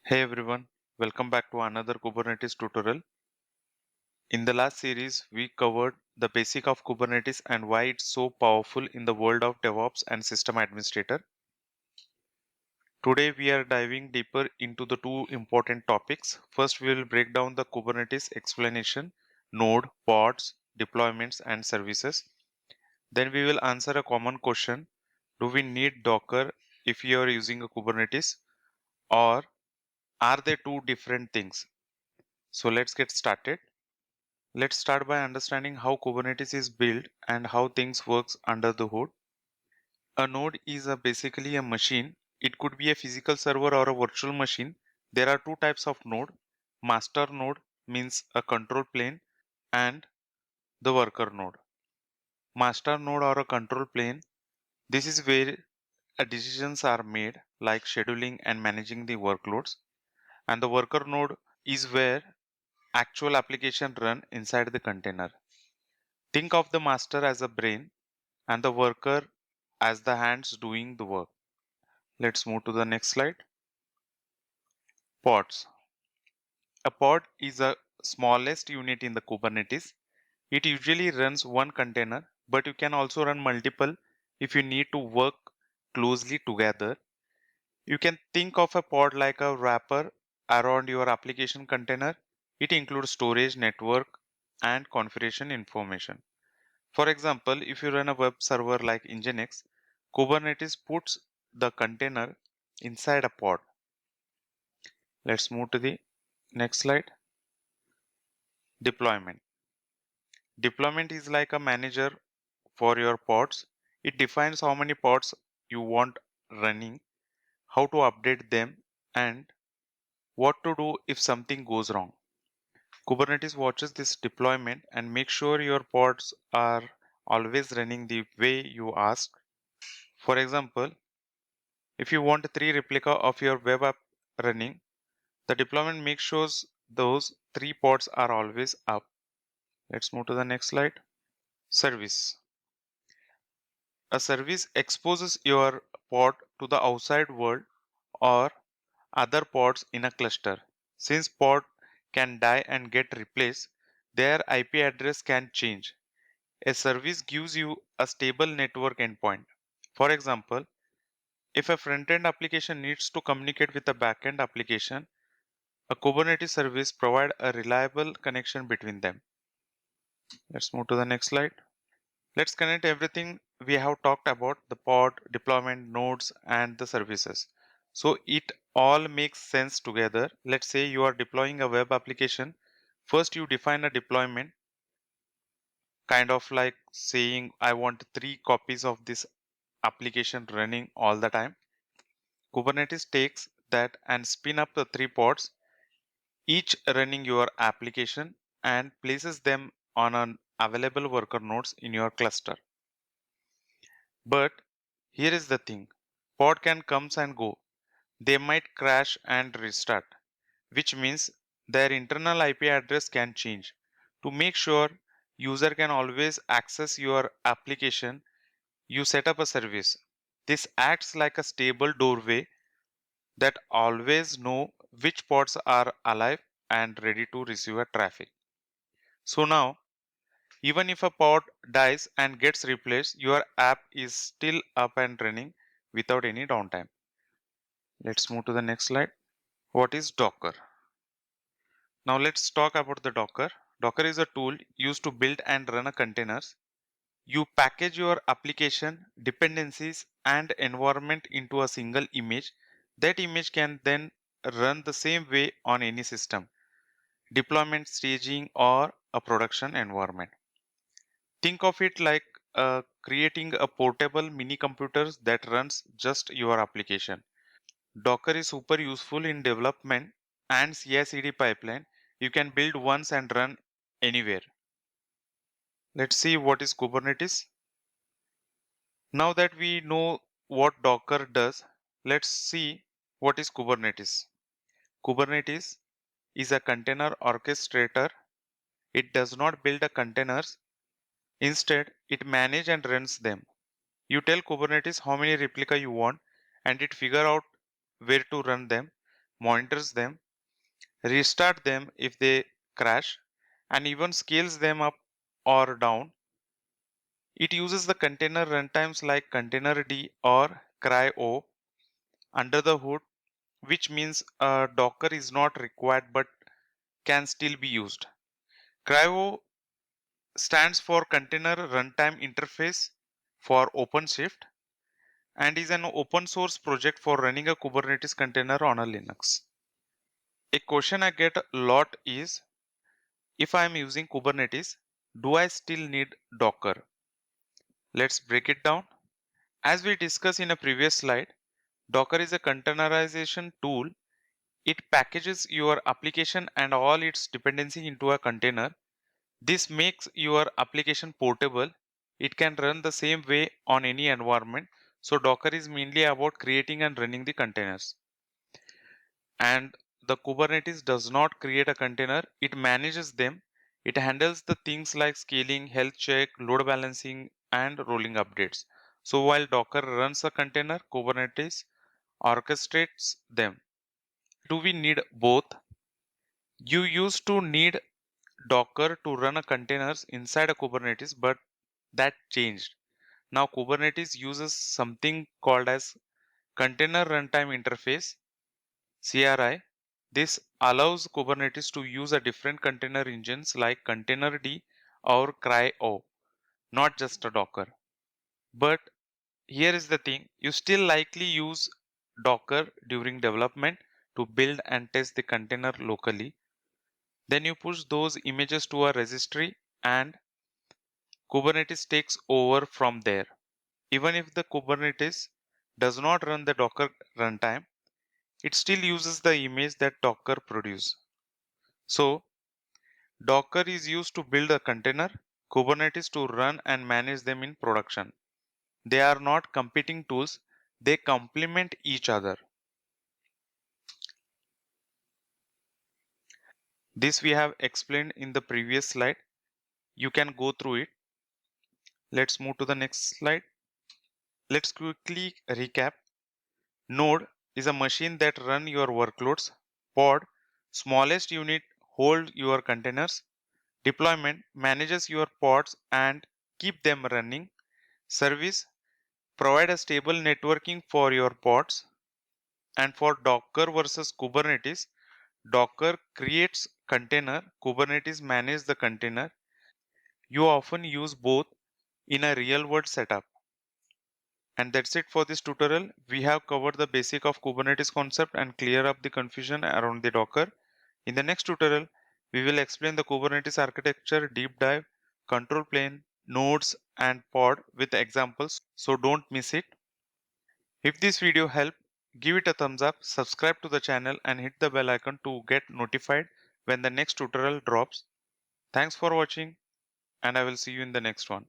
Hey everyone, welcome back to another Kubernetes tutorial. In the last series, we covered the basic of Kubernetes and why it's so powerful in the world of DevOps and system administrator. Today, we are diving deeper into the two important topics. First, we will break down the Kubernetes explanation, node, pods, deployments, and services. Then we will answer a common question. Do we need Docker if you are using a Kubernetes, or are they two different things? So let's get started. Let's start by understanding how Kubernetes is built and how things works under the hood. A node is basically a machine. It could be a physical server or a virtual machine. There are two types of node. Master node means a control plane and the worker node. Master node or a control plane, this is where decisions are made like scheduling and managing the workloads. And the worker node is where actual application run inside the container. Think of the master as a brain and the worker as the hands doing the work. Let's move to the next slide. Pods. A pod is the smallest unit in the Kubernetes. It usually runs one container, but you can also run multiple if you need to work closely together. You can think of a pod like a wrapper around your application container. It includes storage, network, and configuration information. For example, if you run a web server like Nginx, Kubernetes puts the container inside a pod. Let's move to the next slide. Deployment. Deployment is like a manager for your pods. It defines how many pods you want running, how to update them, and what to do if something goes wrong. Kubernetes watches this deployment and makes sure your pods are always running the way you asked. For example, if you want three replica of your web app running, the deployment makes sure those three pods are always up. Let's move to the next slide. Service. A service exposes your pod to the outside world or other pods in a cluster. Since pod can die and get replaced, their IP address can change. A service gives you a stable network endpoint. For example, if a front-end application needs to communicate with a back-end application, a Kubernetes service provides a reliable connection between them. Let's move to the next slide. Let's connect everything we have talked about, the pod, deployment, nodes, and the services. So it all makes sense together. Let's say you are deploying a web application. First, you define a deployment, kind of like saying, I want three copies of this application running all the time. Kubernetes takes that and spin up the three pods, each running your application, and places them on an available worker nodes in your cluster. But here is the thing, pod can comes and go. They might crash and restart, which means their internal IP address can change. To make sure user can always access your application, you set up a service. This acts like a stable doorway that always know which pods are alive and ready to receive a traffic. So now, even if a pod dies and gets replaced, your app is still up and running without any downtime. Let's move to the next slide. What is Docker? Now let's talk about the Docker. Docker is a tool used to build and run a containers. You package your application, dependencies, and environment into a single image. That image can then run the same way on any system, deployment, staging, or a production environment. Think of it like creating a portable mini computer that runs just your application. Docker is super useful in development and CI/CD pipeline. You can build once and run anywhere. Let's see what is Kubernetes. Now that we know what Docker does, let's see what is Kubernetes. Kubernetes is a container orchestrator. It does not build the containers. Instead, it manages and runs them. You tell Kubernetes how many replica you want and it figure out where to run them. monitors them, restart them if they crash, and even scales them up or down. It uses the container runtimes like Containerd or CryO under the hood, which means Docker is not required but can still be used. CryO stands for Container Runtime Interface for OpenShift and is an open source project for running a Kubernetes container on a Linux. A question I get a lot is, if I am using Kubernetes, do I still need Docker? Let's break it down. As we discussed in a previous slide, Docker is a containerization tool. It packages your application and all its dependency into a container. This makes your application portable. It can run the same way on any environment. So Docker is mainly about creating and running the containers. And the Kubernetes does not create a container, it manages them. It handles the things like scaling, health check, load balancing, and rolling updates. So while Docker runs a container, Kubernetes orchestrates them. Do we need both? You used to need Docker to run a containers inside a Kubernetes, but that changed. Now Kubernetes uses something called as Container Runtime Interface, CRI. This allows Kubernetes to use a different container engines like Containerd or CryO, not just a Docker. But here is the thing, you still likely use Docker during development to build and test the container locally. Then you push those images to a registry and Kubernetes takes over from there. Even if the Kubernetes does not run the Docker runtime, it still uses the image that Docker produces. So Docker is used to build a container, Kubernetes to run and manage them in production. They are not competing tools, they complement each other. This we have explained in the previous slide. You can go through it. Let's move to the next slide. Let's quickly recap. Node is a machine that run your workloads. Pod, smallest unit, hold your containers. Deployment manages your pods and keep them running. Service, provide a stable networking for your pods. And for Docker versus Kubernetes, Docker creates container, Kubernetes manages the container. You often use both in a real world setup. And that's it for this tutorial. We have covered the basic of Kubernetes concept and clear up the confusion around the Docker. In the next tutorial, we will explain the Kubernetes architecture, deep dive, control plane, nodes and pod with examples. So don't miss it. If this video helped, give it a thumbs up, subscribe to the channel and hit the bell icon to get notified when the next tutorial drops. Thanks for watching and I will see you in the next one.